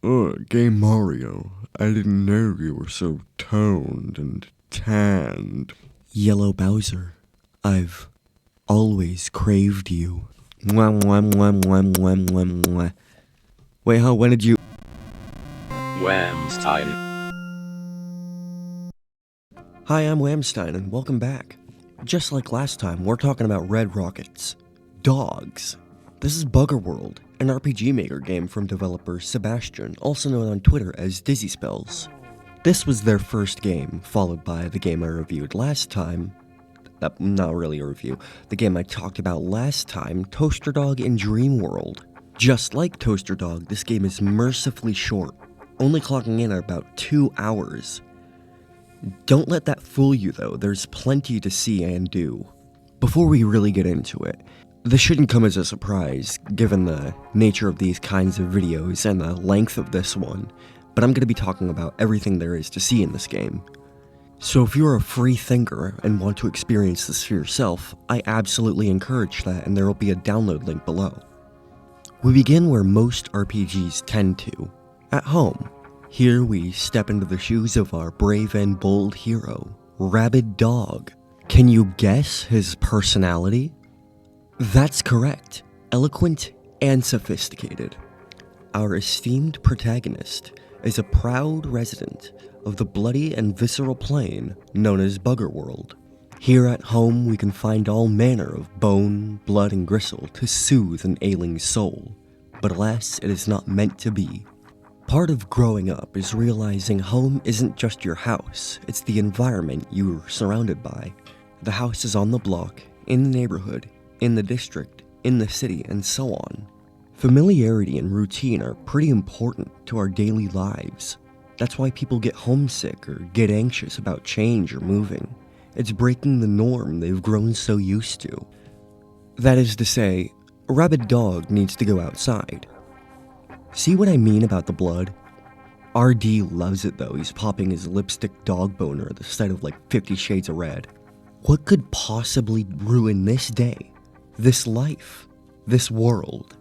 Game Mario, I didn't know you were so toned and tanned. Yellow Bowser, I've always craved you. Mwah, mwah, mwah, mwah, mwah, mwah, mwah. Wait, huh? When did you... Whamstein. Hi, I'm Whamstein, and welcome back. Just like last time, we're talking about red rockets. Dogs. This is Buggerworld, an RPG Maker game from developer Sebastian, also known on Twitter as Dizzy Spells. This was their first game, followed by the game I reviewed last time. Not really a review. The game I talked about last time, Toaster Dog in Dream World. Just like Toaster Dog, this game is mercifully short, only clocking in at about 2 hours. Don't let that fool you though, there's plenty to see and do. Before we really get into it, this shouldn't come as a surprise, given the nature of these kinds of videos and the length of this one, but I'm going to be talking about everything there is to see in this game. So if you're a free thinker and want to experience this for yourself, I absolutely encourage that, and there will be a download link below. We begin where most RPGs tend to, at home. Here we step into the shoes of our brave and bold hero, Rabid Dog. Can you guess his personality? That's correct, eloquent and sophisticated. Our esteemed protagonist is a proud resident of the bloody and visceral plane known as Buggerworld. Here at home we can find all manner of bone, blood, and gristle to soothe an ailing soul, but alas, it is not meant to be. Part of growing up is realizing home isn't just your house, it's the environment you're surrounded by. The house is on the block, in the neighborhood, in the district, in the city, and so on. Familiarity and routine are pretty important to our daily lives. That's why people get homesick or get anxious about change or moving. It's breaking the norm they've grown so used to. That is to say, a rabid dog needs to go outside. See what I mean about the blood? RD loves it though, he's popping his lipstick dog boner at the sight of like 50 Shades of Red. What could possibly ruin this day, this life, this world?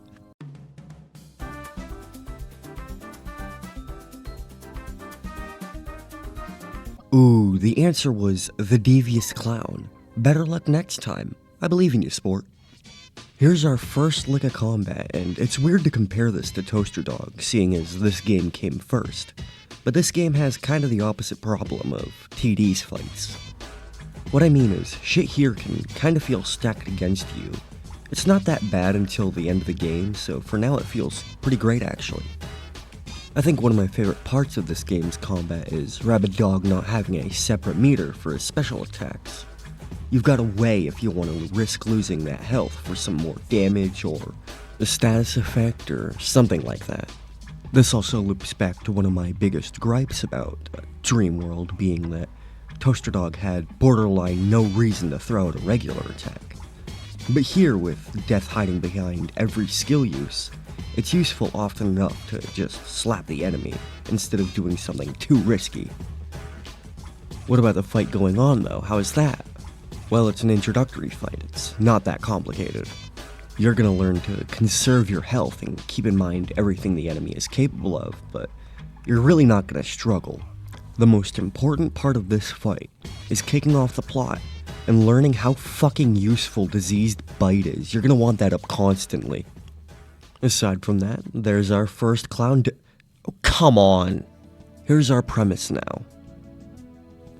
Ooh, the answer was the devious clown. Better luck next time. I believe in you, sport. Here's our first lick of combat, and it's weird to compare this to Toaster Dog, seeing as this game came first. But this game has kind of the opposite problem of TD's fights. What I mean is, shit here can kind of feel stacked against you. It's not that bad until the end of the game, so for now it feels pretty great actually. I think one of my favorite parts of this game's combat is Rabid Dog not having a separate meter for his special attacks. You've got a way if you want to risk losing that health for some more damage or a status effect or something like that. This also loops back to one of my biggest gripes about Dream World, being that Toaster Dog had borderline no reason to throw out a regular attack. But here, with death hiding behind every skill use, it's useful often enough to just slap the enemy instead of doing something too risky. What about the fight going on though? How is that? Well, it's an introductory fight, it's not that complicated. You're gonna learn to conserve your health and keep in mind everything the enemy is capable of, but you're really not gonna struggle. The most important part of this fight is kicking off the plot and learning how fucking useful Diseased Bite is. You're gonna want that up constantly. Aside from that, there's our first clown oh, come on! Here's our premise now.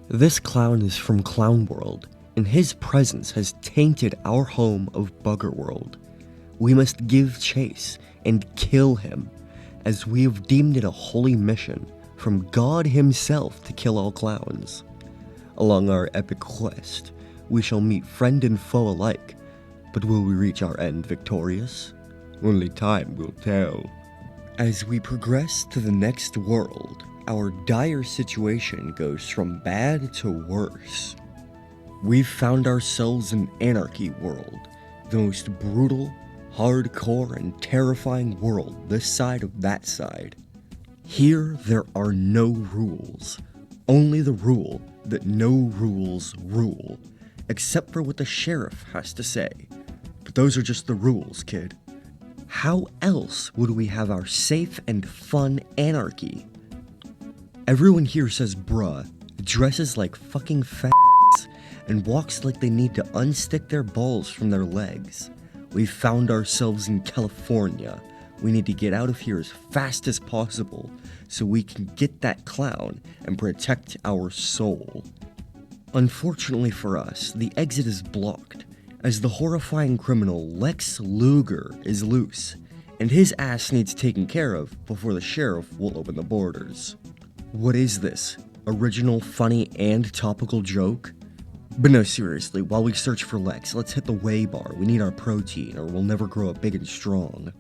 This clown is from Clown World, and his presence has tainted our home of Buggerworld. We must give chase and kill him, as we have deemed it a holy mission from God himself to kill all clowns. Along our epic quest, we shall meet friend and foe alike, but will we reach our end victorious? Only time will tell. As we progress to the next world, our dire situation goes from bad to worse. We've found ourselves in Anarchy World, the most brutal, hardcore, and terrifying world this side of that side. Here, there are no rules, only the rule that no rules rule, except for what the sheriff has to say. But those are just the rules, kid. How else would we have our safe and fun anarchy? Everyone here says bruh, dresses like fucking fat and walks like they need to unstick their balls from their legs. We've found ourselves in California. We need to get out of here as fast as possible so we can get that clown and protect our soul. Unfortunately for us, the exit is blocked, as the horrifying criminal Lex Luger is loose, and his ass needs taken care of before the sheriff will open the borders. What is this? Original, funny, and topical joke? But no, seriously, while we search for Lex, let's hit the whey bar. We need our protein, or we'll never grow up big and strong.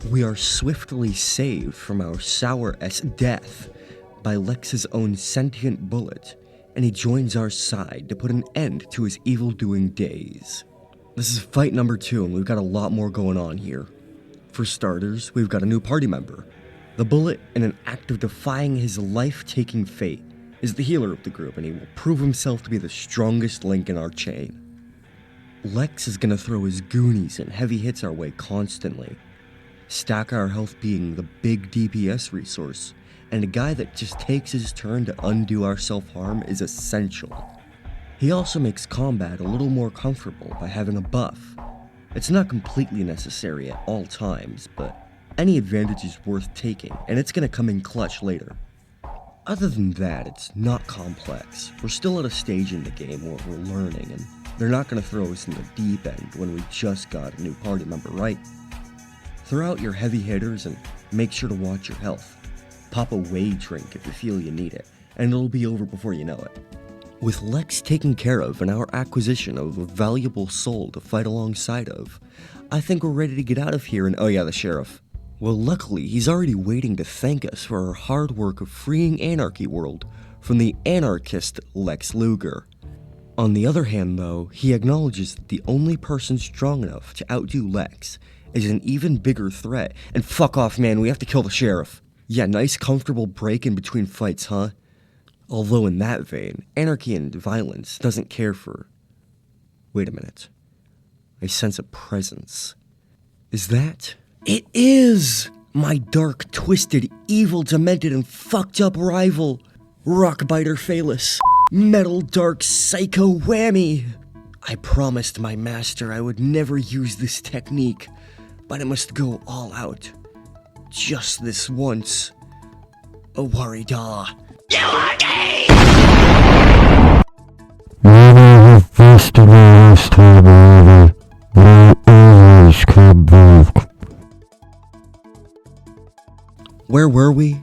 We are swiftly saved from our sour-ass death by Lex's own sentient bullet, and he joins our side to put an end to his evil-doing days. This is fight number 2, and we've got a lot more going on here. For starters, we've got a new party member. The bullet, in an act of defying his life-taking fate, is the healer of the group, and he will prove himself to be the strongest link in our chain. Lex is gonna throw his goonies and heavy hits our way constantly. Stack our health being the big DPS resource, and a guy that just takes his turn to undo our self-harm is essential. He also makes combat a little more comfortable by having a buff. It's not completely necessary at all times, but any advantage is worth taking, and it's gonna come in clutch later. Other than that, it's not complex. We're still at a stage in the game where we're learning, and they're not gonna throw us in the deep end when we just got a new party member, right? Throw out your heavy hitters and make sure to watch your health. Pop a whey drink if you feel you need it, and it'll be over before you know it. With Lex taken care of and our acquisition of a valuable soul to fight alongside of, I think we're ready to get out of here and oh yeah, the sheriff. Well, luckily, he's already waiting to thank us for our hard work of freeing Anarchy World from the anarchist Lex Luger. On the other hand, though, he acknowledges that the only person strong enough to outdo Lex is an even bigger threat. And fuck off, man, we have to kill the sheriff. Yeah, nice comfortable break in between fights, huh? Although in that vein, anarchy and violence doesn't care for... Wait a minute. I sense a presence. Is that... It is! My dark, twisted, evil, demented, and fucked up rival, Rockbiter Phalus, Metal Dark Psycho Whammy! I promised my master I would never use this technique, but I must go all out. Just this once. Awarida. You are gay! Where were we?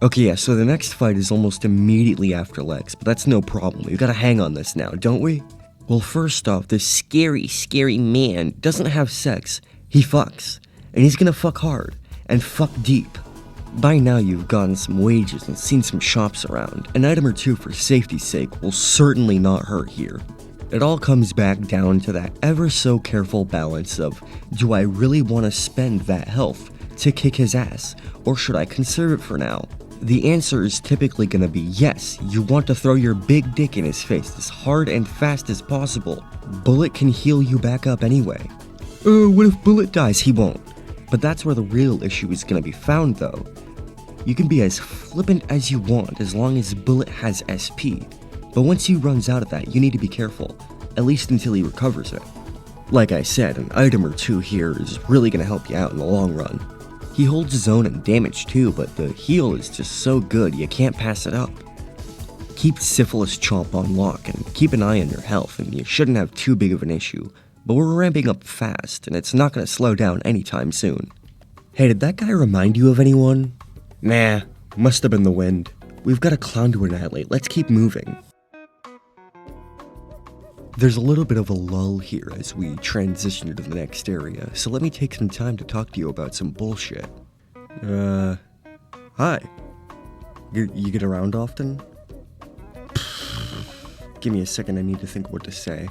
Okay, yeah, so the next fight is almost immediately after Lex, but that's no problem. We've got to hang on this now, don't we? Well, first off, this scary, scary man doesn't have sex. He fucks. And he's gonna fuck hard. And fuck deep. By now you've gotten some wages and seen some shops around. An item or two for safety's sake will certainly not hurt here. It all comes back down to that ever so careful balance of, do I really want to spend that health to kick his ass, or should I conserve it for now? The answer is typically gonna be yes, you want to throw your big dick in his face as hard and fast as possible. Bullet can heal you back up anyway. What if Bullet dies? He won't. But that's where the real issue is gonna be found though. You can be as flippant as you want as long as Bullet has SP, but once he runs out of that, you need to be careful, at least until he recovers it. Like I said, an item or two here is really going to help you out in the long run. He holds his own in damage too, but the heal is just so good you can't pass it up. Keep Syphilis Chomp on lock and keep an eye on your health, and you shouldn't have too big of an issue, but we're ramping up fast and it's not going to slow down anytime soon. Hey, did that guy remind you of anyone? Nah, must have been the wind. We've got a clown to annihilate, let's keep moving. There's a little bit of a lull here as we transition to the next area, so let me take some time to talk to you about some bullshit. Hi. You get around often? Give me a second, I need to think what to say.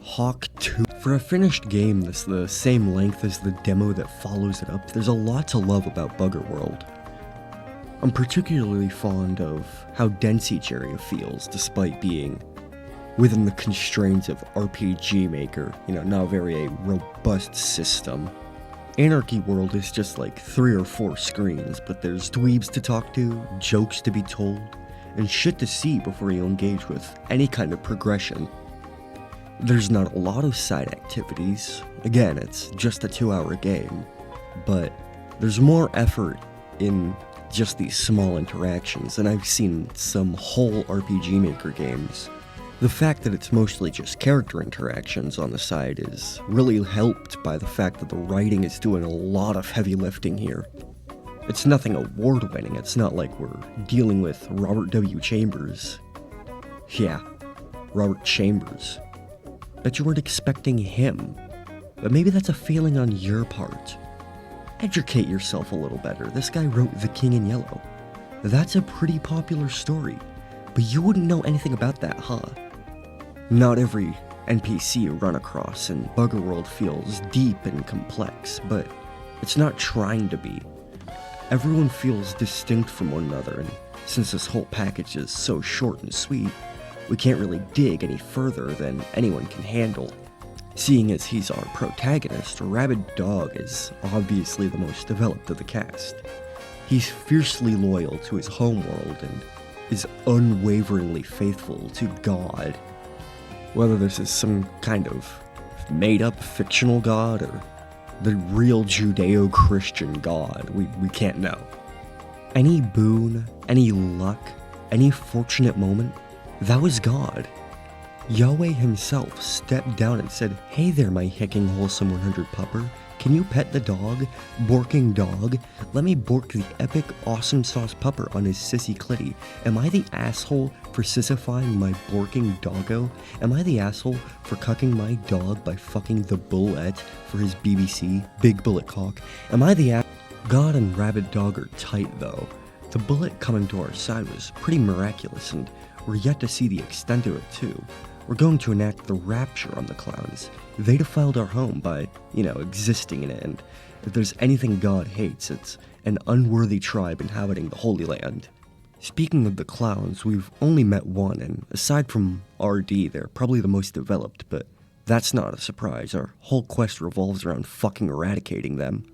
Hawk 2. For a finished game that's the same length as the demo that follows it up, there's a lot to love about Buggerworld. I'm particularly fond of how dense each area feels, despite being within the constraints of RPG Maker, not very a robust system. Anarchy World is just like 3 or 4 screens, but there's dweebs to talk to, jokes to be told, and shit to see before you engage with any kind of progression. There's not a lot of side activities, again, it's just a 2-hour game, but there's more effort in just these small interactions than I've seen some whole RPG Maker games. The fact that it's mostly just character interactions on the side is really helped by the fact that the writing is doing a lot of heavy lifting here. It's nothing award-winning, it's not like we're dealing with Robert W. Chambers. Yeah, Robert Chambers. Bet you weren't expecting him, but maybe that's a failing on your part. Educate yourself a little better. This guy wrote The King in Yellow. That's a pretty popular story, but you wouldn't know anything about that, huh? Not every NPC you run across in Buggerworld feels deep and complex, but it's not trying to be. Everyone feels distinct from one another, and since this whole package is so short and sweet, we can't really dig any further than anyone can handle. Seeing as he's our protagonist, Rabid Dog is obviously the most developed of the cast. He's fiercely loyal to his homeworld and is unwaveringly faithful to God. Whether this is some kind of made-up fictional god or the real Judeo-Christian god, we can't know. Any boon, any luck, any fortunate moment, that was God. Yahweh himself stepped down and said, "Hey there, my hicking wholesome 100 pupper. Can you pet the dog? Borking dog? Let me bork the epic awesome sauce pupper on his sissy clitty. Am I the asshole for sissifying my borking doggo? Am I the asshole for cucking my dog by fucking the bullet for his BBC, big bullet cock? Am I the God and Rabid Dog are tight though. The bullet coming to our side was pretty miraculous, and we're yet to see the extent of it too. We're going to enact the rapture on the clowns. They defiled our home by, existing in it, and if there's anything God hates, it's an unworthy tribe inhabiting the Holy Land. Speaking of the clowns, we've only met one, and aside from RD, they're probably the most developed, but that's not a surprise. Our whole quest revolves around fucking eradicating them.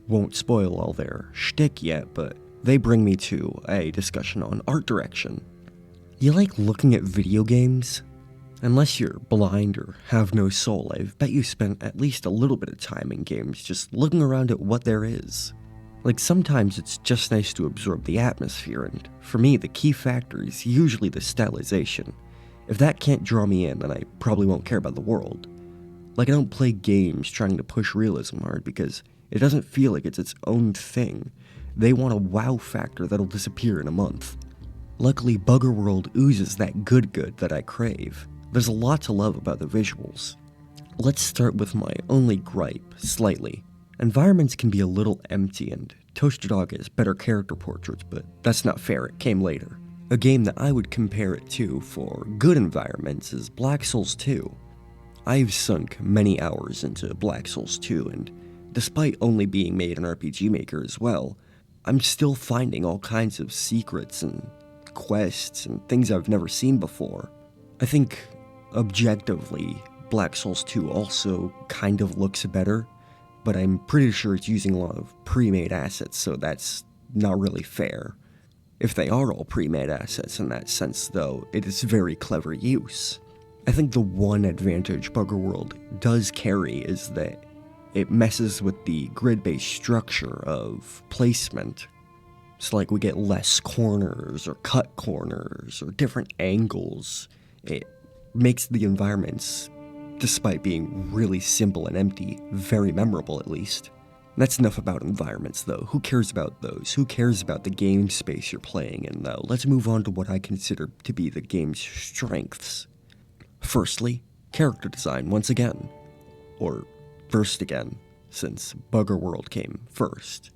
Won't spoil all their shtick yet, but they bring me to a discussion on art direction. You like looking at video games? Unless you're blind or have no soul, I bet you spent at least a little bit of time in games just looking around at what there is. Like, sometimes it's just nice to absorb the atmosphere, and for me, the key factor is usually the stylization. If that can't draw me in, then I probably won't care about the world. Like, I don't play games trying to push realism hard because it doesn't feel like it's its own thing. They want a wow factor that'll disappear in a month. Luckily, Buggerworld oozes that good that I crave. There's a lot to love about the visuals. Let's start with my only gripe, slightly. Environments can be a little empty, and Toaster Dog has better character portraits, but that's not fair, it came later. A game that I would compare it to for good environments is Black Souls 2. I've sunk many hours into Black Souls 2, and despite only being made in RPG Maker as well, I'm still finding all kinds of secrets and quests and things I've never seen before. I think, objectively, Black Souls 2 also kind of looks better, but I'm pretty sure it's using a lot of pre-made assets, so that's not really fair. If they are all pre-made assets in that sense, though, it is very clever use. I think the one advantage Buggerworld does carry is that it messes with the grid-based structure of placement. So like we get less corners or cut corners or different angles. It makes the environments, despite being really simple and empty, very memorable at least. That's enough about environments, though. Who cares about those? Who cares about the game space you're playing in, though? Let's move on to what I consider to be the game's strengths. Firstly, character design once again. Or first again, since Buggerworld came first.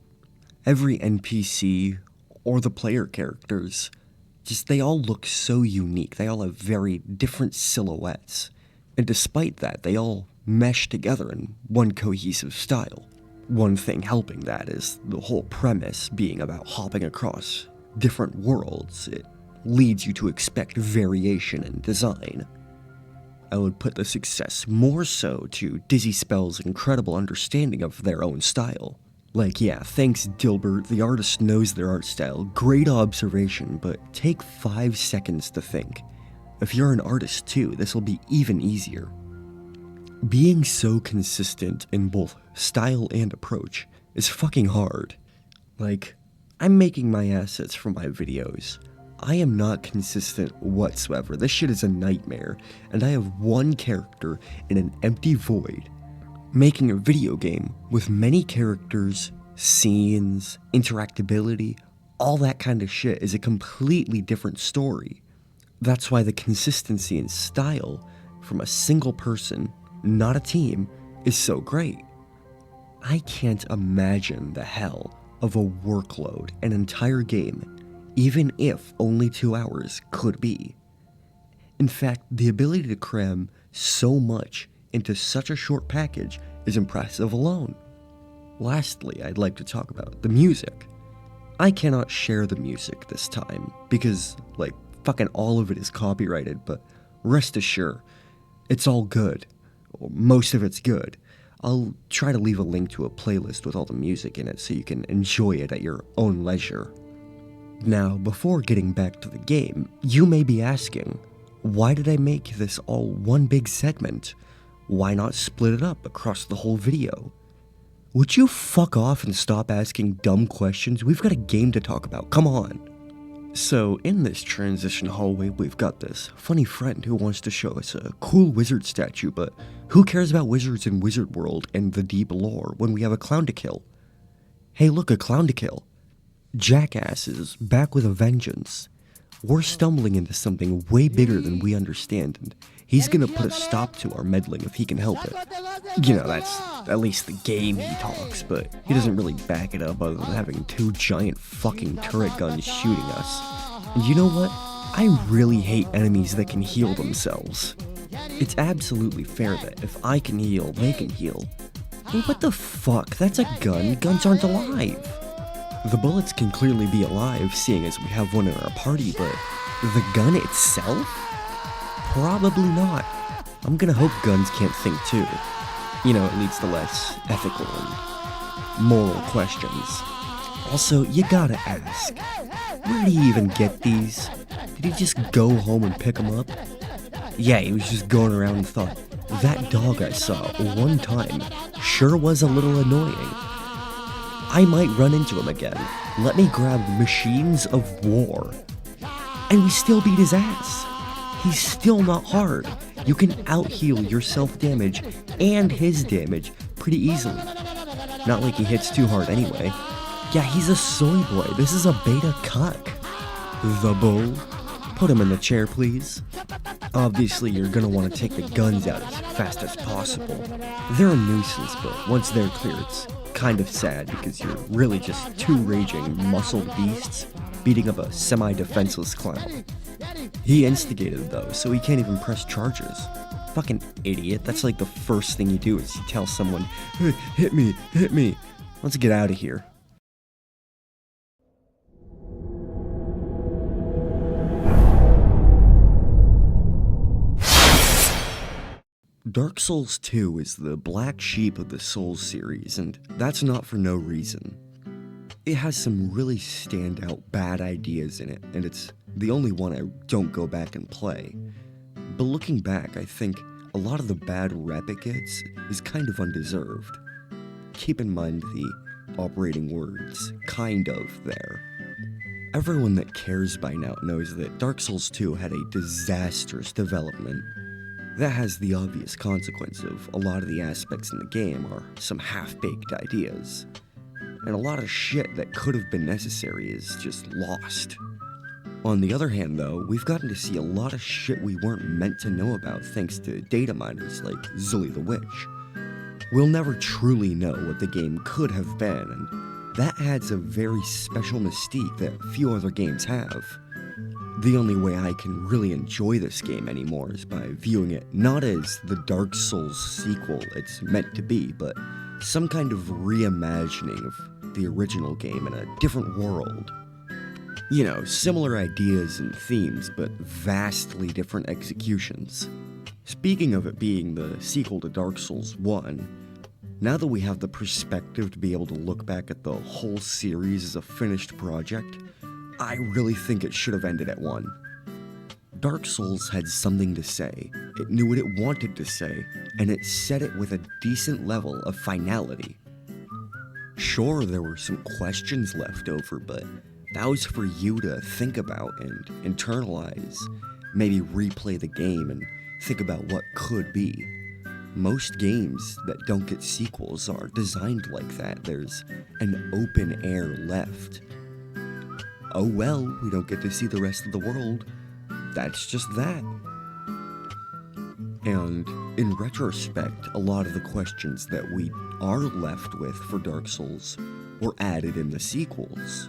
Every NPC, or the player characters, they all look so unique. They all have very different silhouettes. And despite that, they all mesh together in one cohesive style. One thing helping that is the whole premise being about hopping across different worlds. It leads you to expect variation in design. I would put the success more so to Dizzy Spell's incredible understanding of their own style. Like, yeah, thanks Dilbert, the artist knows their art style, great observation, but take 5 seconds to think. If you're an artist too, this will be even easier. Being so consistent in both style and approach is fucking hard. Like, I'm making my assets for my videos. I am not consistent whatsoever. This shit is a nightmare, and I have one character in an empty void. Making a video game with many characters, scenes, interactability, all that kind of shit is a completely different story. That's why the consistency in style from a single person, not a team, is so great. I can't imagine the hell of a workload an entire game, even if only 2 hours, could be. In fact, the ability to cram so much into such a short package is impressive alone. Lastly, I'd like to talk about the music. I cannot share the music this time, because, fucking all of it is copyrighted, but rest assured, it's all good. Most of it's good. I'll try to leave a link to a playlist with all the music in it so you can enjoy it at your own leisure. Now, before getting back to the game, you may be asking, why did I make this all one big segment? Why not split it up across the whole video? Would you fuck off and stop asking dumb questions? We've got a game to talk about, come on. So, in this transition hallway, we've got this funny friend who wants to show us a cool wizard statue, but who cares about wizards in Wizard World and the deep lore when we have a clown to kill? Hey look, a clown to kill. Jackass is back with a vengeance. We're stumbling into something way bigger than we understand, and he's gonna put a stop to our meddling if he can help it. You know, that's at least the game he talks, but he doesn't really back it up other than having 2 giant fucking turret guns shooting us. And you know what? I really hate enemies that can heal themselves. It's absolutely fair that if I can heal, they can heal. Hey, what the fuck? That's a gun. Guns aren't alive. The bullets can clearly be alive, seeing as we have one in our party, but the gun itself? Probably not. I'm gonna hope guns can't think too. You know, it leads to less ethical and moral questions. Also, you gotta ask, where did he even get these? Did he just go home and pick them up? Yeah, he was just going around and thought, that dog I saw one time sure was a little annoying. I might run into him again. Let me grab Machines of War. And we still beat his ass. He's still not hard. You can out-heal your self-damage and his damage pretty easily. Not like he hits too hard anyway. Yeah, he's a soy boy. This is a beta cuck. The bull? Put him in the chair, please. Obviously, you're gonna want to take the guns out as fast as possible. They're a nuisance, but once they're clear, it's kind of sad because you're really just 2 raging, muscled beasts beating up a semi-defenseless clown. He instigated though, so he can't even press charges. Fucking idiot, that's like the first thing you do is you tell someone, hey, hit me. Let's get out of here. Dark Souls 2 is the black sheep of the Souls series, and that's not for no reason. It has some really standout bad ideas in it, and it's the only one I don't go back and play. But looking back, I think a lot of the bad rep it gets is kind of undeserved. Keep in mind the operating words, kind of, there. Everyone that cares by now knows that Dark Souls 2 had a disastrous development. That has the obvious consequence of a lot of the aspects in the game are some half-baked ideas. And a lot of shit that could have been necessary is just lost. On the other hand, though, we've gotten to see a lot of shit we weren't meant to know about thanks to data miners like Zully the Witch. We'll never truly know what the game could have been, and that adds a very special mystique that few other games have. The only way I can really enjoy this game anymore is by viewing it not as the Dark Souls sequel it's meant to be, but some kind of reimagining of the original game in a different world. You know, similar ideas and themes, but vastly different executions. Speaking of it being the sequel to Dark Souls 1, now that we have the perspective to be able to look back at the whole series as a finished project, I really think it should have ended at 1. Dark Souls had something to say, it knew what it wanted to say, and it said it with a decent level of finality. Sure, there were some questions left over, but that was for you to think about and internalize, maybe replay the game and think about what could be. Most games that don't get sequels are designed like that. There's an open air left. Oh well, we don't get to see the rest of the world. That's just that. And in retrospect, a lot of the questions that we are left with for Dark Souls were added in the sequels.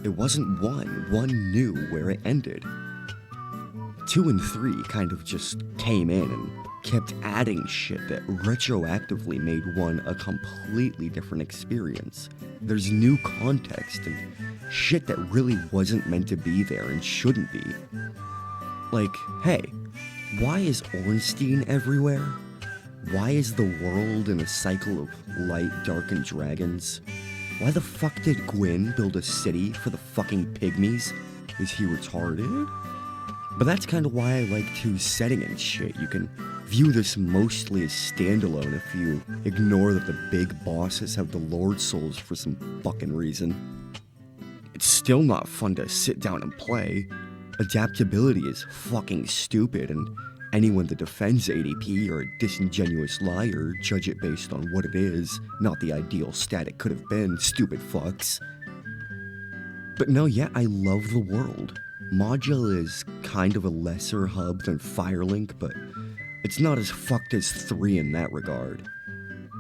It wasn't 1. 1 knew where it ended. 2 and 3 kind of just came in and kept adding shit that retroactively made 1 a completely different experience. There's new context and shit that really wasn't meant to be there and shouldn't be. Like, hey, why is Ornstein everywhere? Why is the world in a cycle of light, dark, and dragons? Why the fuck did Gwyn build a city for the fucking pygmies? Is he retarded? But that's kind of why I like 2's setting and shit. You can view this mostly as standalone if you ignore that the big bosses have the Lord Souls for some fucking reason. It's still not fun to sit down and play. Adaptability is fucking stupid, and anyone that defends ADP are a disingenuous liar, judge it based on what it is, not the ideal stat it could have been, stupid fucks. But no, yeah, I love the world. Module is kind of a lesser hub than Firelink, but it's not as fucked as 3 in that regard.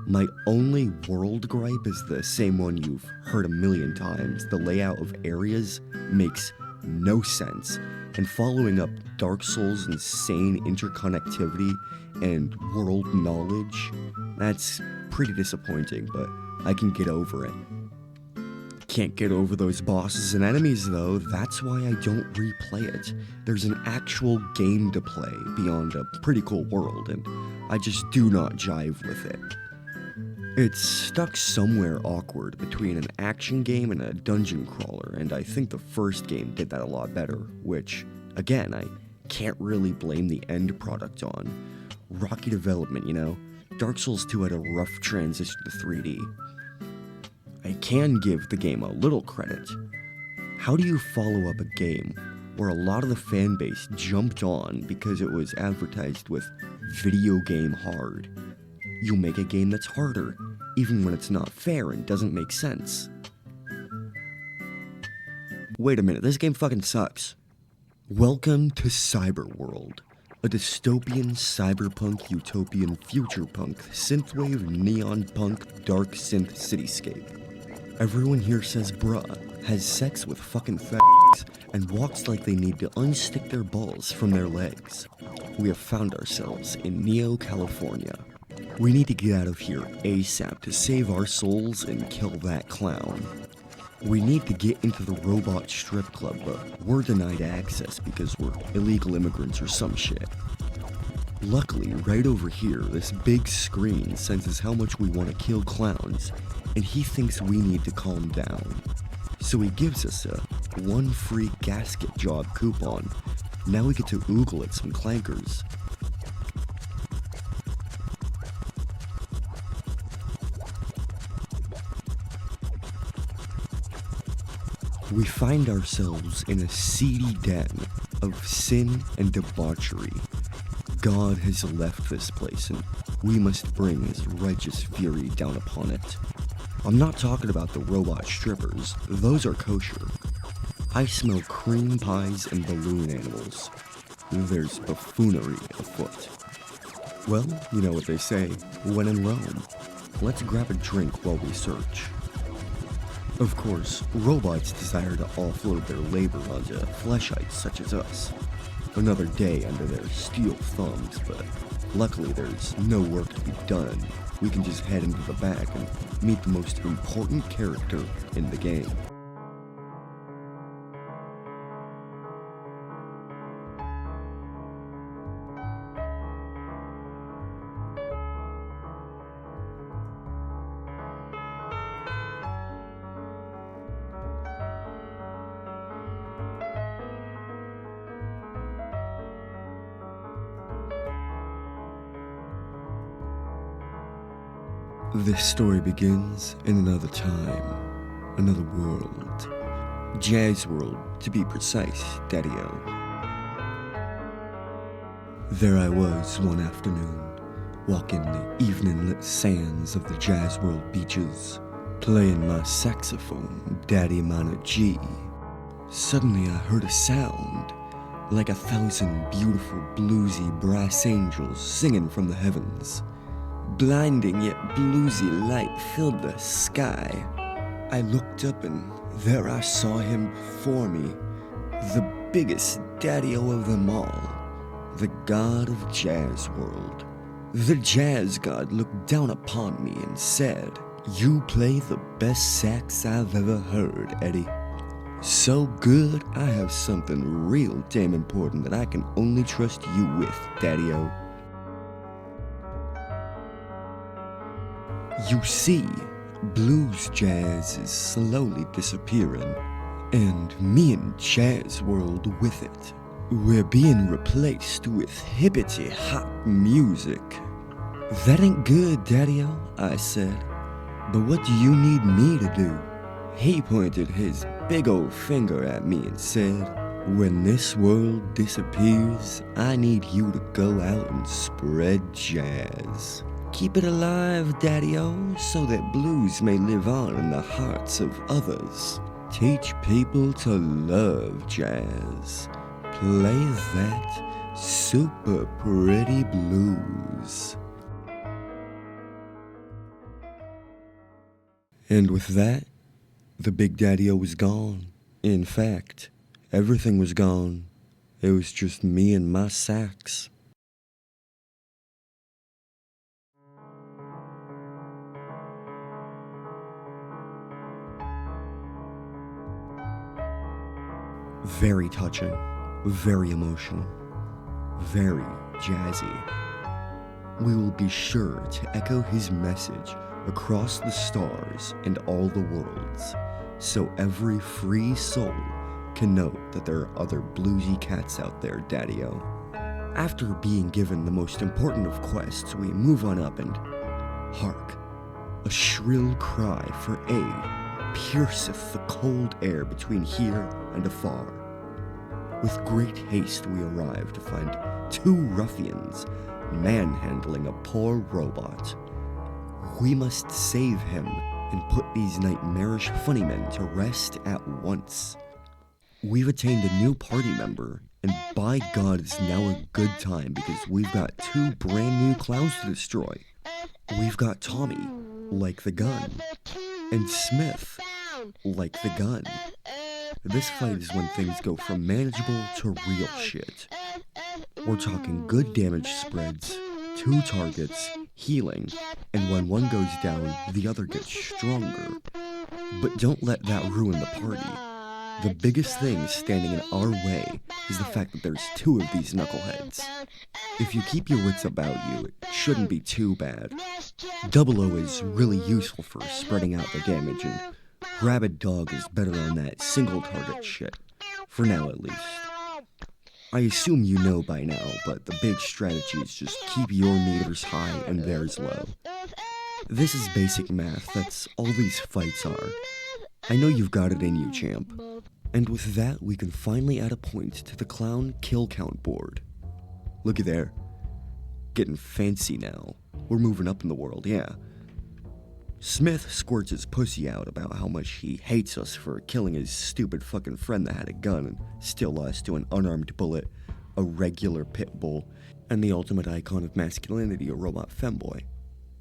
My only world gripe is the same one you've heard a million times. The layout of areas makes no sense, and following up Dark Souls' insane interconnectivity and world knowledge, that's pretty disappointing, but I can get over it. Can't get over those bosses and enemies though, that's why I don't replay it. There's an actual game to play beyond a pretty cool world, and I just do not jive with it. It's stuck somewhere awkward between an action game and a dungeon crawler, and I think the first game did that a lot better, which, again, I can't really blame the end product on. Rocky development, you know? Dark Souls 2 had a rough transition to 3D. I can give the game a little credit. How do you follow up a game where a lot of the fanbase jumped on because it was advertised with video game hard? You make a game that's harder, even when it's not fair and doesn't make sense. Wait a minute, this game fucking sucks. Welcome to Cyberworld, a dystopian cyberpunk utopian future punk synthwave neon punk dark synth cityscape. Everyone here says bruh, has sex with fucking fags, and walks like they need to unstick their balls from their legs. We have found ourselves in Neo, California. We need to get out of here ASAP to save our souls and kill that clown. We need to get into the robot strip club, but we're denied access because we're illegal immigrants or some shit. Luckily, right over here, this big screen senses how much we want to kill clowns, and he thinks we need to calm down. So he gives us a one free gasket job coupon. Now we get to oogle at some clankers. We find ourselves in a seedy den of sin and debauchery. God has left this place, and we must bring his righteous fury down upon it. I'm not talking about the robot strippers, those are kosher. I smell cream pies and balloon animals. There's buffoonery afoot. Well, you know what they say, when in Rome. Let's grab a drink while we search. Of course, robots desire to offload their labor onto fleshites such as us. Another day under their steel thumbs, but luckily there's no work to be done. We can just head into the back and meet the most important character in the game. This story begins in another time, another world. Jazz World, to be precise, Daddy-O. There I was one afternoon, walking the evening-lit sands of the Jazz World beaches, playing my saxophone, Daddy minor G. Suddenly I heard a sound, like 1,000 beautiful bluesy brass angels singing from the heavens. Blinding yet bluesy light filled the sky. I looked up and there I saw him before me, the biggest daddy-o of them all, the god of Jazz World. The jazz god looked down upon me and said, "You play the best sax I've ever heard, Eddie. So good, I have something real damn important that I can only trust you with, Daddy-o." You see, blues jazz is slowly disappearing, and me and Jazz World with it. We're being replaced with hippity-hop music. "That ain't good, Daddy-o," I said. "But what do you need me to do?" He pointed his big old finger at me and said, "When this world disappears, I need you to go out and spread jazz. Keep it alive, Daddy-o, so that blues may live on in the hearts of others. Teach people to love jazz. Play that super pretty blues." And with that, the big Daddy-o was gone. In fact, everything was gone. It was just me and my sax. Very touching, very emotional, very jazzy. We will be sure to echo his message across the stars and all the worlds, so every free soul can note that there are other bluesy cats out there, Daddy-o. After being given the most important of quests, we move on up and hark! A shrill cry for aid pierceth the cold air between here and afar. With great haste we arrive to find two ruffians manhandling a poor robot. We must save him and put these nightmarish funnymen to rest at once. We've attained a new party member, and by God it's now a good time because we've got two brand new clowns to destroy. We've got Tommy, like the gun, and Smith, like the gun. This fight is when things go from manageable to real shit. We're talking good damage spreads, 2 targets, healing, and when one goes down, the other gets stronger. But don't let that ruin the party. The biggest thing standing in our way is the fact that there's 2 of these knuckleheads. If you keep your wits about you, it shouldn't be too bad. 00 is really useful for spreading out the damage and Rabid dog is better on that single target shit. For now, at least. I assume you know by now, but the big strategy is just keep your meters high and theirs low. This is basic math, that's all these fights are. I know you've got it in you, champ. And with that, we can finally add a point to the clown kill count board. Looky there. Getting fancy now. We're moving up in the world, yeah. Smith squirts his pussy out about how much he hates us for killing his stupid fucking friend that had a gun and still lost to an unarmed bullet, a regular pit bull, and the ultimate icon of masculinity, a robot femboy.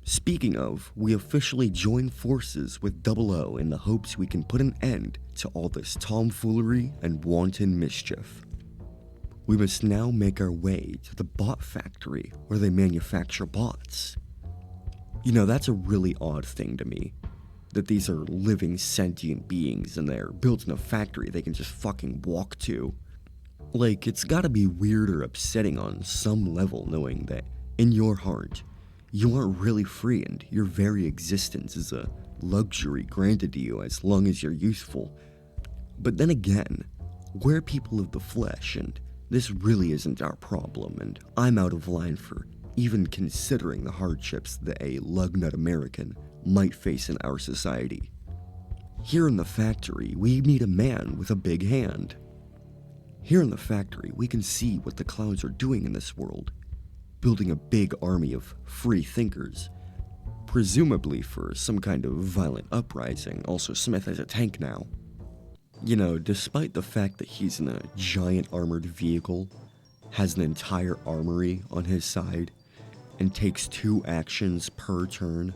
Speaking of, we officially join forces with 00 in the hopes we can put an end to all this tomfoolery and wanton mischief. We must now make our way to the bot factory where they manufacture bots. You know, that's a really odd thing to me, that these are living sentient beings and they're built in a factory they can just fucking walk to. Like, it's gotta be weird or upsetting on some level knowing that, in your heart, you aren't really free and your very existence is a luxury granted to you as long as you're useful. But then again, we're people of the flesh and this really isn't our problem, and I'm out of line for even considering the hardships that a lugnut American might face in our society. Here in the factory, we meet a man with a big hand. Here in the factory, we can see what the clowns are doing in this world, building a big army of free thinkers, presumably for some kind of violent uprising. Also, Smith has a tank now. You know, despite the fact that he's in a giant armored vehicle, has an entire armory on his side, and takes 2 actions per turn,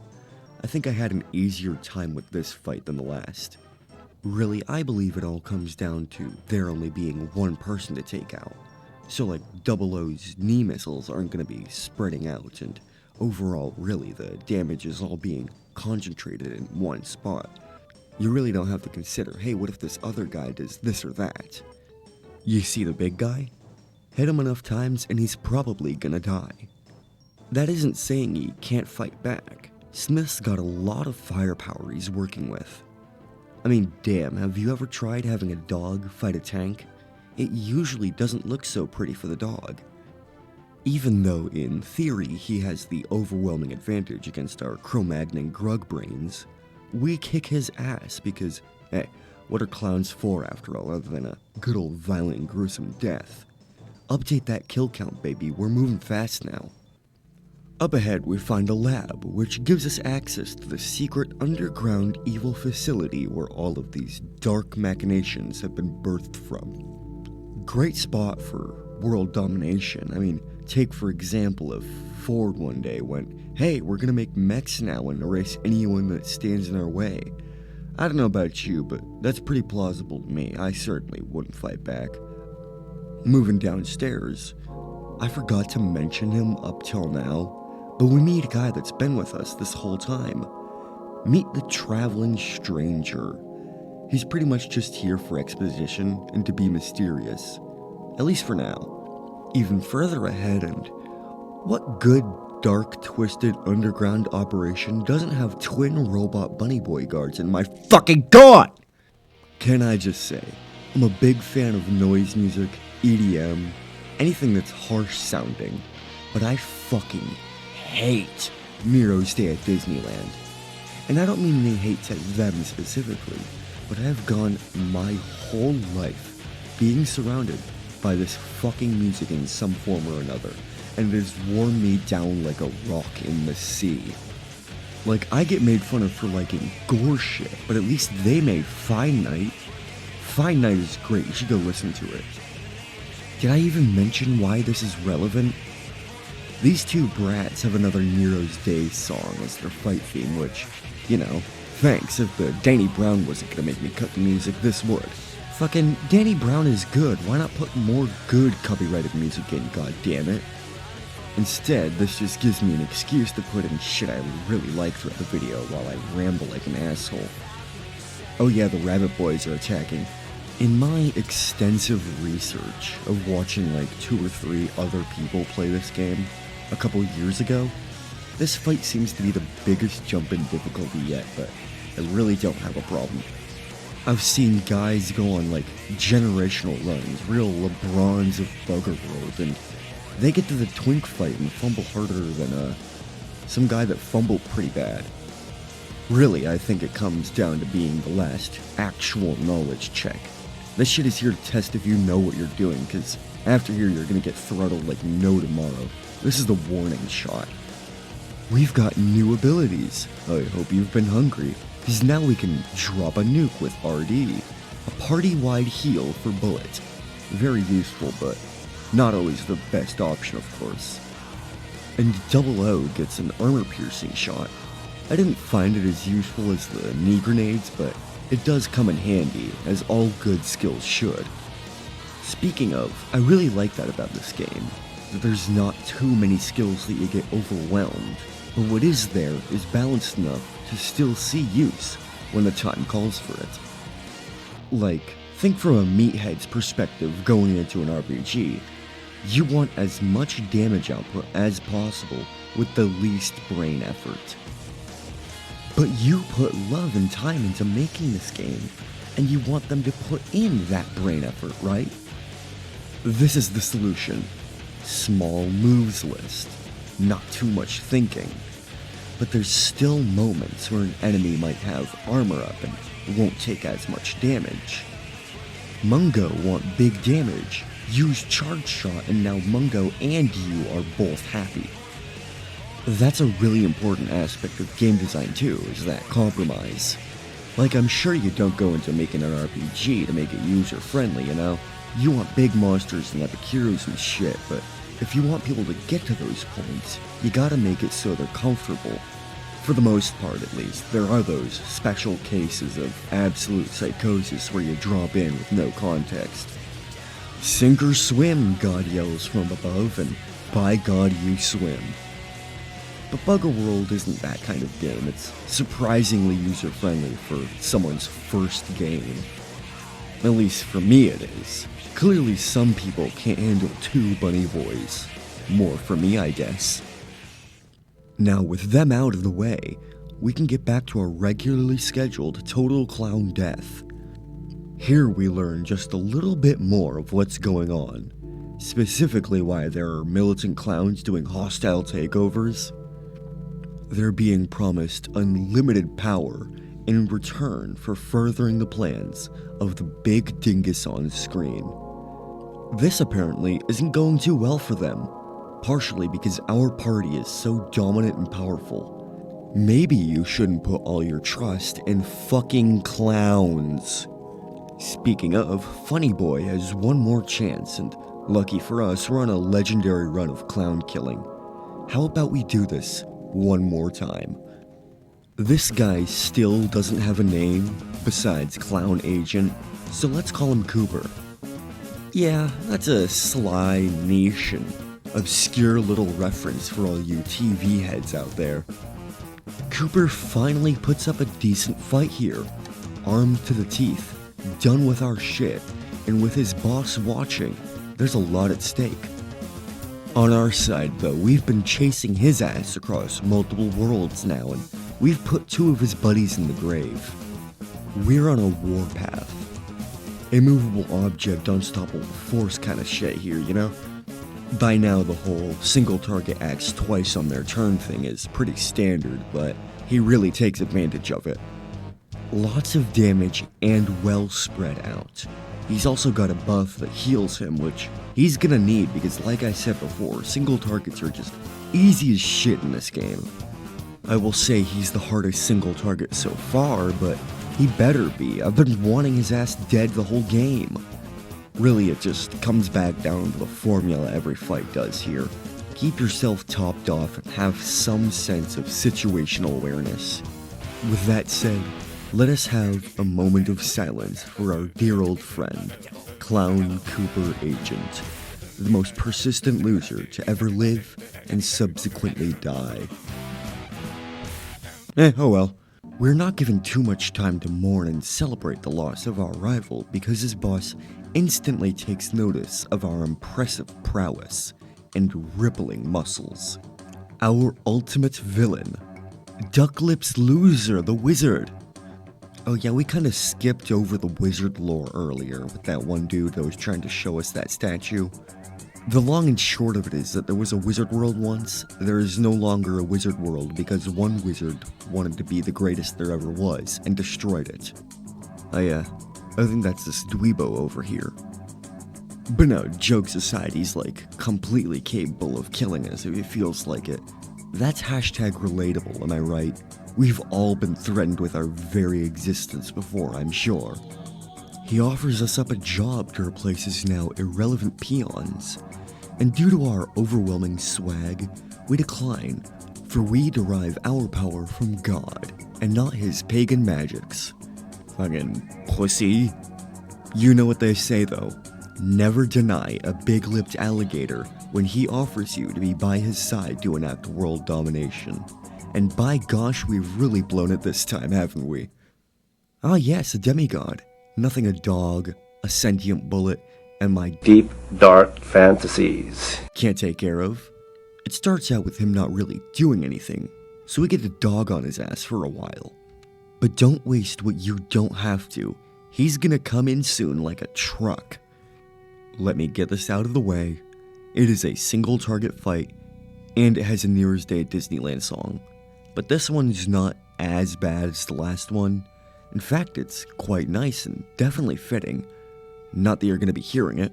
I think I had an easier time with this fight than the last. Really, I believe it all comes down to there only being one person to take out. So like 00's knee missiles aren't gonna be spreading out, and overall, really, the damage is all being concentrated in one spot. You really don't have to consider, hey, what if this other guy does this or that? You see the big guy? Hit him enough times and he's probably gonna die. That isn't saying he can't fight back. Smith's got a lot of firepower he's working with. I mean, damn, have you ever tried having a dog fight a tank? It usually doesn't look so pretty for the dog. Even though, in theory, he has the overwhelming advantage against our Cro-Magnon grug brains, we kick his ass because, hey, what are clowns for after all other than a good old violent and gruesome death? Update that kill count, baby, we're moving fast now. Up ahead, we find a lab, which gives us access to the secret underground evil facility where all of these dark machinations have been birthed from. Great spot for world domination. I mean, take for example if Ford one day went, hey, we're gonna make mechs now and erase anyone that stands in our way. I don't know about you, but that's pretty plausible to me. I certainly wouldn't fight back. Moving downstairs, I forgot to mention him up till now, but we meet a guy that's been with us this whole time. Meet the traveling stranger. He's pretty much just here for exposition and to be mysterious. At least for now. Even further ahead, and what good, dark, twisted underground operation doesn't have twin robot bunny boy guards in my fucking god? Can I just say, I'm a big fan of noise music, EDM, anything that's harsh sounding, but I fucking hate Miro's Day at Disneyland. And I don't mean any hate to them specifically, but I have gone my whole life being surrounded by this fucking music in some form or another, and it has worn me down like a rock in the sea. Like, I get made fun of for liking gore shit, but at least they made Fine Night. Fine Night is great, you should go listen to it. Did I even mention why this is relevant? These two brats have another Nero's Day song as their fight theme, which, you know, thanks, if the Danny Brown wasn't gonna make me cut the music, this would. Fucking Danny Brown is good, why not put more good copyrighted music in, goddammit? Instead, this just gives me an excuse to put in shit I really like throughout the video while I ramble like an asshole. Oh yeah, the Rabbit Boys are attacking. In my extensive research of watching like 2 or 3 other people play this game a couple years ago, this fight seems to be the biggest jump in difficulty yet, but I really don't have a problem. I've seen guys go on like generational runs, real LeBrons of Buggerworld, and they get to the twink fight and fumble harder than some guy that fumbled pretty bad. Really, I think it comes down to being the last actual knowledge check. This shit is here to test if you know what you're doing, because after here you're gonna get throttled like no tomorrow. This is the warning shot. We've got new abilities. I hope you've been hungry, because now we can drop a nuke with RD. A party-wide heal for bullets. Very useful, but not always the best option, of course. And Double O gets an armor-piercing shot. I didn't find it as useful as the knee grenades, but it does come in handy, as all good skills should. Speaking of, I really like that about this game, that there's not too many skills that you get overwhelmed, but what is there is balanced enough to still see use when the time calls for it. Like, think from a meathead's perspective going into an RPG. You want as much damage output as possible with the least brain effort. But you put love and time into making this game, and you want them to put in that brain effort, right? This is the solution. Small moves list. Not too much thinking. But there's still moments where an enemy might have armor up and won't take as much damage. Mungo want big damage. Use charge shot and now Mungo and you are both happy. That's a really important aspect of game design too, is that compromise. Like, I'm sure you don't go into making an RPG to make it user-friendly, you know? You want big monsters and epic heroes and shit, but if you want people to get to those points, you gotta make it so they're comfortable. For the most part, at least, there are those special cases of absolute psychosis where you drop in with no context. Sink or swim, God yells from above, and by God you swim. But Buggerworld isn't that kind of game. It's surprisingly user-friendly for someone's first game. At least for me it is. Clearly some people can't handle two bunny boys. More for me, I guess. Now with them out of the way, we can get back to our regularly scheduled Total Clown Death. Here we learn just a little bit more of what's going on. Specifically why there are militant clowns doing hostile takeovers. They're being promised unlimited power in return for furthering the plans of the big dingus on screen. This apparently isn't going too well for them, partially because our party is so dominant and powerful. Maybe you shouldn't put all your trust in fucking clowns. Speaking of, Funny Boy has one more chance, and lucky for us, we're on a legendary run of clown killing. How about we do this one more time? This guy still doesn't have a name besides Clown Agent, so let's call him Cooper. Yeah, that's a sly, niche, and obscure little reference for all you TV heads out there. Cooper finally puts up a decent fight here, armed to the teeth, done with our shit, and with his boss watching, there's a lot at stake. On our side, though, we've been chasing his ass across multiple worlds now, and we've put two of his buddies in the grave. We're on a warpath. Immovable object, unstoppable force kind of shit here, you know? By now, the whole single target acts twice on their turn thing is pretty standard, but he really takes advantage of it. Lots of damage and well spread out. He's also got a buff that heals him, which he's gonna need because, like I said before, single targets are just easy as shit in this game. I will say he's the hardest single target so far, but he better be. I've been wanting his ass dead the whole game. Really, it just comes back down to the formula every fight does here. Keep yourself topped off and have some sense of situational awareness. With that said, let us have a moment of silence for our dear old friend, Clown Cooper Agent, the most persistent loser to ever live and subsequently die. Oh well. We're not given too much time to mourn and celebrate the loss of our rival because his boss instantly takes notice of our impressive prowess and rippling muscles. Our ultimate villain, Duck Lips Loser the Wizard. Oh yeah, we kind of skipped over the wizard lore earlier with that one dude that was trying to show us that statue. The long and short of it is that there was a wizard world once. There is no longer a wizard world because one wizard wanted to be the greatest there ever was and destroyed it. I think that's this dweebo over here. But no, jokes aside, he's like completely capable of killing us if he feels like it. That's hashtag relatable, am I right? We've all been threatened with our very existence before, I'm sure. He offers us up a job to replace his now irrelevant peons. And due to our overwhelming swag, we decline, for we derive our power from God, and not his pagan magics. Fucking pussy. You know what they say though, never deny a big-lipped alligator when he offers you to be by his side to enact world domination. And by gosh, we've really blown it this time, haven't we? Ah yes, a demigod. Nothing a dog, a sentient bullet, and my deep, dark fantasies can't take care of. It starts out with him not really doing anything, so we get to dog on his ass for a while. But don't waste what you don't have to. He's gonna come in soon like a truck. Let me get this out of the way. It is a single target fight, and it has a New Year's Day at Disneyland song. But this one's not as bad as the last one. In fact, it's quite nice and definitely fitting. Not that you're gonna be hearing it.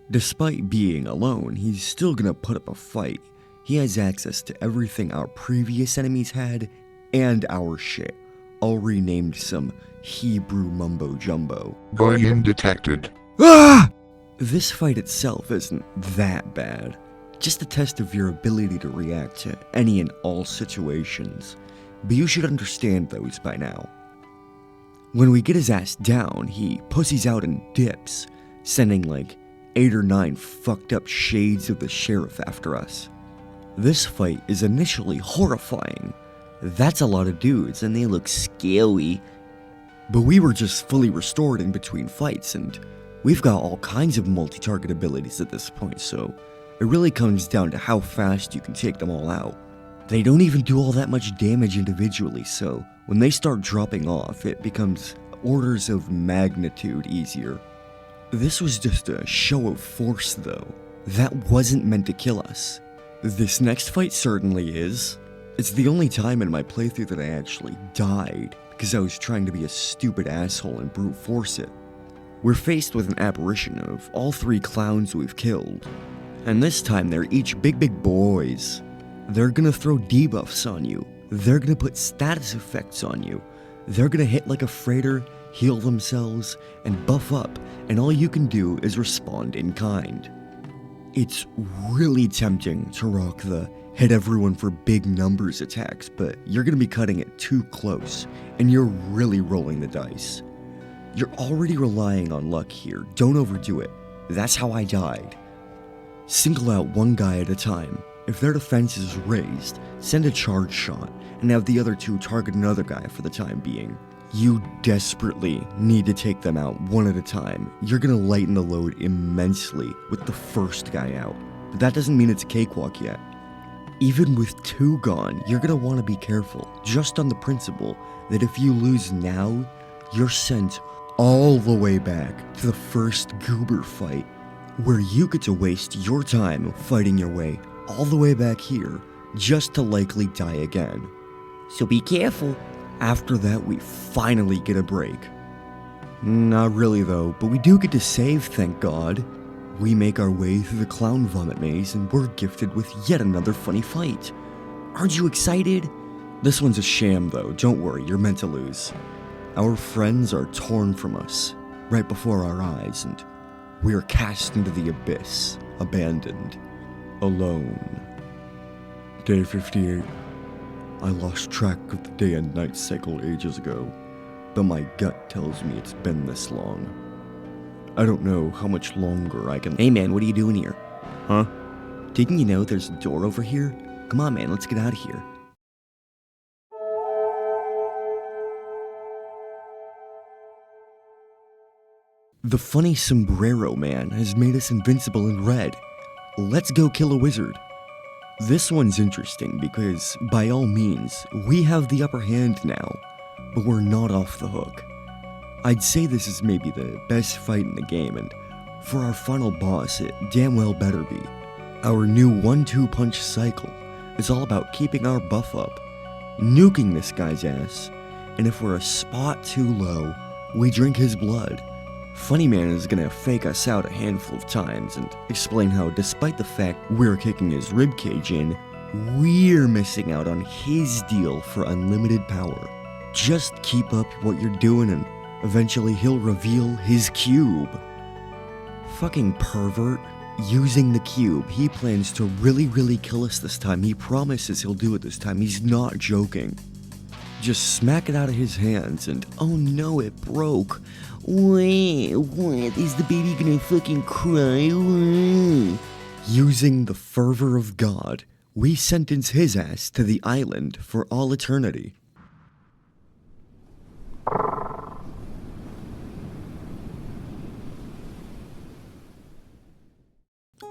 Despite being alone, he's still gonna put up a fight. He has access to everything our previous enemies had, and our shit. All renamed some Hebrew mumbo-jumbo. Volume detected. Ah! This fight itself isn't that bad. Just a test of your ability to react to any and all situations. But you should understand those by now. When we get his ass down, he pussies out and dips, sending like 8 or 9 fucked up shades of the sheriff after us. This fight is initially horrifying. That's a lot of dudes and they look scary. But we were just fully restored in between fights and we've got all kinds of multi-target abilities at this point, so it really comes down to how fast you can take them all out. They don't even do all that much damage individually, so when they start dropping off, it becomes orders of magnitude easier. This was just a show of force though. That wasn't meant to kill us. This next fight certainly is. It's the only time in my playthrough that I actually died, because I was trying to be a stupid asshole and brute force it. We're faced with an apparition of all 3 clowns we've killed. And this time they're each big boys. They're gonna throw debuffs on you. They're gonna put status effects on you. They're gonna hit like a freighter, heal themselves, and buff up, and all you can do is respond in kind. It's really tempting to rock the hit everyone for big numbers attacks, but you're gonna be cutting it too close, and you're really rolling the dice. You're already relying on luck here, don't overdo it. That's how I died. Single out one guy at a time. If their defense is raised, send a charge shot, and have the other 2 target another guy for the time being. You desperately need to take them out one at a time. You're gonna lighten the load immensely with the first guy out, but that doesn't mean it's a cakewalk yet. Even with 2 gone, you're gonna want to be careful, just on the principle that if you lose now, you're sent all the way back to the first goober fight, where you get to waste your time fighting your way all the way back here, just to likely die again. So be careful. After that, we finally get a break. Not really though, but we do get to save, thank God. We make our way through the clown vomit maze and we're gifted with yet another funny fight. Aren't you excited? This one's a sham though, don't worry, you're meant to lose. Our friends are torn from us, right before our eyes, and we are cast into the abyss, abandoned, alone. Day 58. I lost track of the day and night cycle ages ago, but my gut tells me it's been this long. I don't know how much longer I can— Hey man, what are you doing here? Huh? Didn't you know there's a door over here? Come on man, let's get out of here. The funny sombrero man has made us invincible in red. Let's go kill a wizard. This one's interesting because, by all means, we have the upper hand now. but we're not off the hook. I'd say this is maybe the best fight in the game, and for our final boss, it damn well better be. Our new 1-2 punch cycle is all about keeping our buff up, nuking this guy's ass, and if we're a spot too low, we drink his blood. Funny Man is gonna fake us out a handful of times and explain how, despite the fact we're kicking his ribcage in, we're missing out on his deal for unlimited power. Just keep up what you're doing and eventually he'll reveal his cube. Fucking pervert. Using the cube, he plans to really kill us this time. He promises he'll do it this time. He's not joking. Just smack it out of his hands and, oh no, it broke. What? Is the baby gonna fucking cry? What? Using the fervor of God, we sentence his ass to the island for all eternity.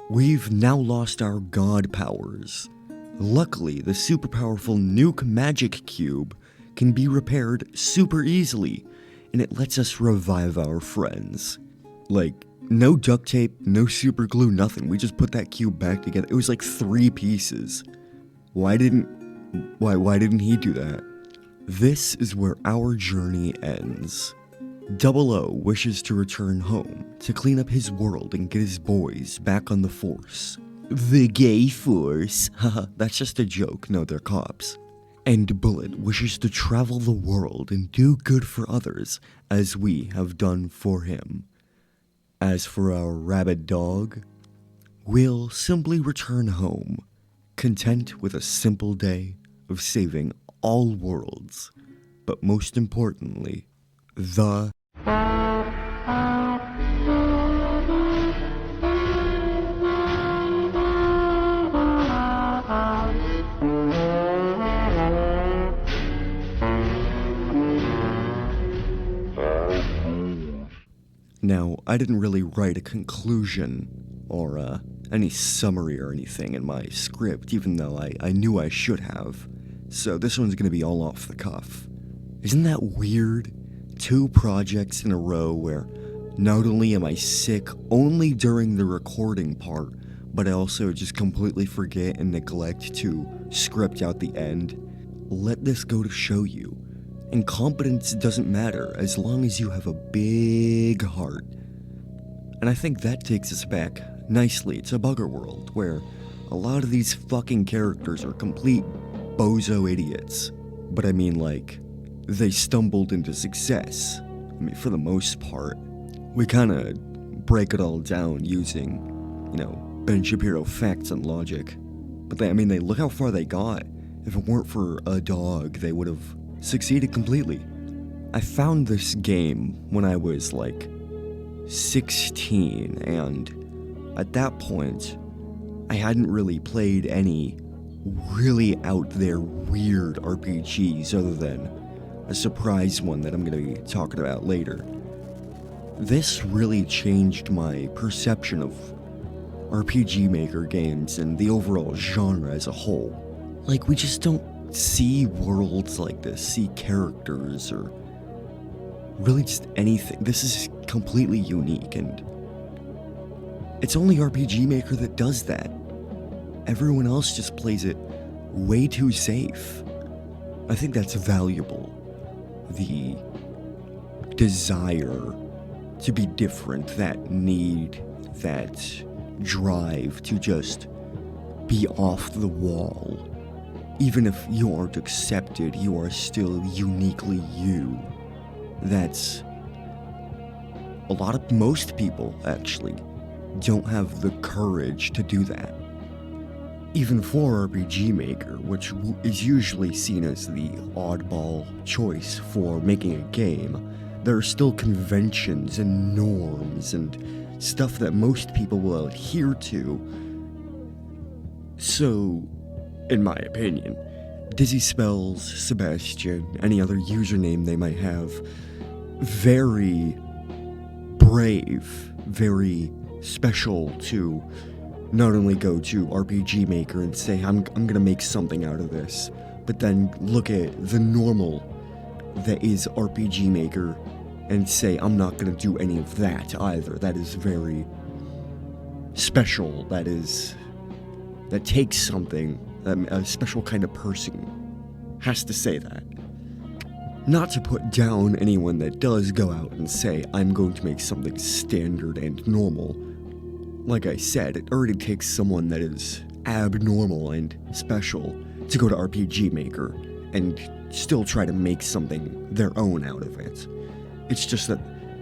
We've now lost our god powers. Luckily, the super powerful nuke magic cube can be repaired super easily, and it lets us revive our friends. Like, no duct tape, no super glue, nothing. We just put that cube back together. It was like 3 pieces. Why didn't he do that? This is where our journey ends. 00 wishes to return home to clean up his world and get his boys back on the force. The gay force? Haha, that's just a joke. No, they're cops. And Bullet wishes to travel the world and do good for others, as we have done for him. As for our rabid dog, we'll simply return home, content with a simple day of saving all worlds, but most importantly, the Now, I didn't really write a conclusion or any summary or anything in my script, even though I knew I should have. So this one's gonna be all off the cuff. Isn't that weird? 2 projects in a row where not only am I sick only during the recording part, but I also just completely forget and neglect to script out the end. Let this go to show you. Incompetence doesn't matter as long as you have a big heart. And I think that takes us back nicely to Buggerworld, where a lot of these fucking characters are complete bozo idiots. But I mean, like, they stumbled into success. I mean, for the most part. We kinda break it all down using, Ben Shapiro facts and logic. But they look how far they got. If it weren't for a dog, they would have succeeded completely. I found this game when I was like 16, and at that point, I hadn't really played any really out there weird RPGs other than a surprise one that I'm going to be talking about later. This really changed my perception of RPG Maker games and the overall genre as a whole. Like, we just don't see worlds like this, see characters, or really just anything. This is completely unique, and it's only RPG Maker that does that. Everyone else just plays it way too safe. I think that's valuable. The desire to be different, that need, that drive to just be off the wall. Even if you aren't accepted, you are still uniquely you. That's most people actually don't have the courage to do that. Even for RPG Maker, which is usually seen as the oddball choice for making a game, there are still conventions and norms and stuff that most people will adhere to. So, in my opinion, Dizzy Spells, Sebastian, any other username they might have, very brave, very special to not only go to RPG Maker and say, I'm gonna make something out of this, but then look at the normal that is RPG Maker and say, I'm not going to do any of that either. That is very special. That takes something. A special kind of person has to say that. Not to put down anyone that does go out and say, I'm going to make something standard and normal. Like I said, it already takes someone that is abnormal and special to go to RPG Maker and still try to make something their own out of it. It's just that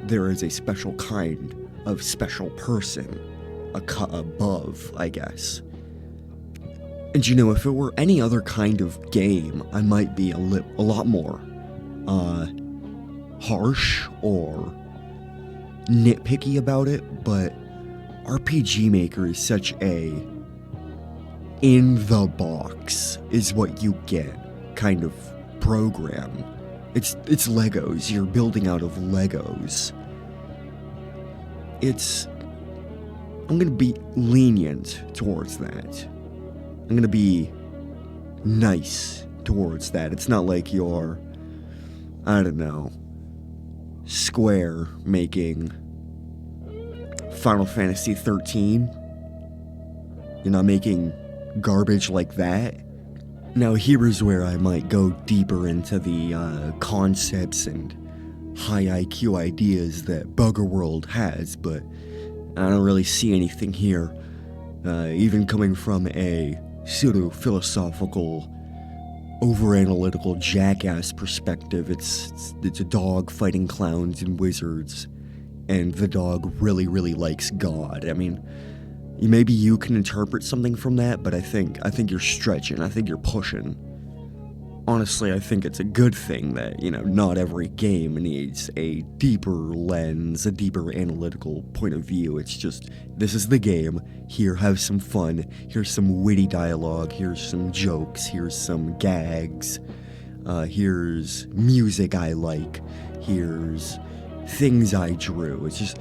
there is a special kind of special person, a cut above, I guess. And you know, if it were any other kind of game, I might be a lot more harsh or nitpicky about it, but RPG Maker is such a in the box is what you get kind of program. It's Legos. You're building out of Legos. I'm gonna be lenient towards that. I'm gonna be nice towards that. It's not like you're, I don't know, Square making Final Fantasy 13. You're not making garbage like that. Now here's where I might go deeper into the concepts and high IQ ideas that Buggerworld has, but I don't really see anything here. Even coming from a pseudo-philosophical, over-analytical jackass perspective, it's a dog fighting clowns and wizards, and the dog really, really likes God. I mean, maybe you can interpret something from that, but I think you're stretching. I think you're pushing. Honestly, I think it's a good thing that, you know, not every game needs a deeper lens, a deeper analytical point of view. It's just, this is the game. Here, have some fun. Here's some witty dialogue. Here's some jokes. Here's some gags. Here's music I like. Here's things I drew. It's just,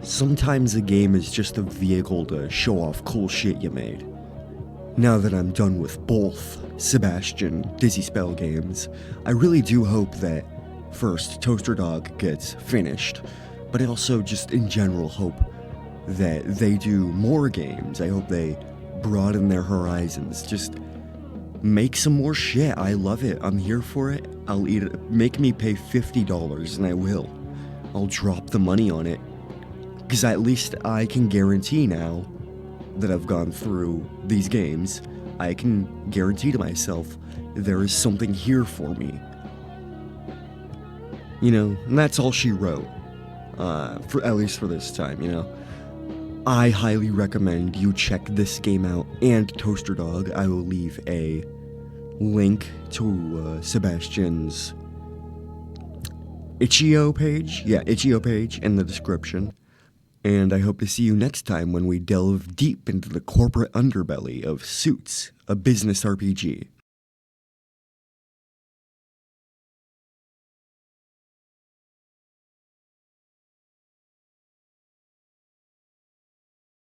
sometimes a game is just a vehicle to show off cool shit you made. Now that I'm done with both Sebastian Dizzy Spell games, I really do hope that, first, Toaster Dog gets finished, but I also just in general hope that they do more games. I hope they broaden their horizons. Just make some more shit. I love it. I'm here for it. I'll eat it. Make me pay $50 and I will. I'll drop the money on it. Because at least I can guarantee now that I've gone through these games, I can guarantee to myself there is something here for me. You know, and that's all she wrote. For at least for this time, you know. I highly recommend you check this game out and Toaster Dog. I will leave a link to Sebastian's Itch.io page. Yeah, Itch.io page in the description. And I hope to see you next time when we delve deep into the corporate underbelly of Suits, a business RPG.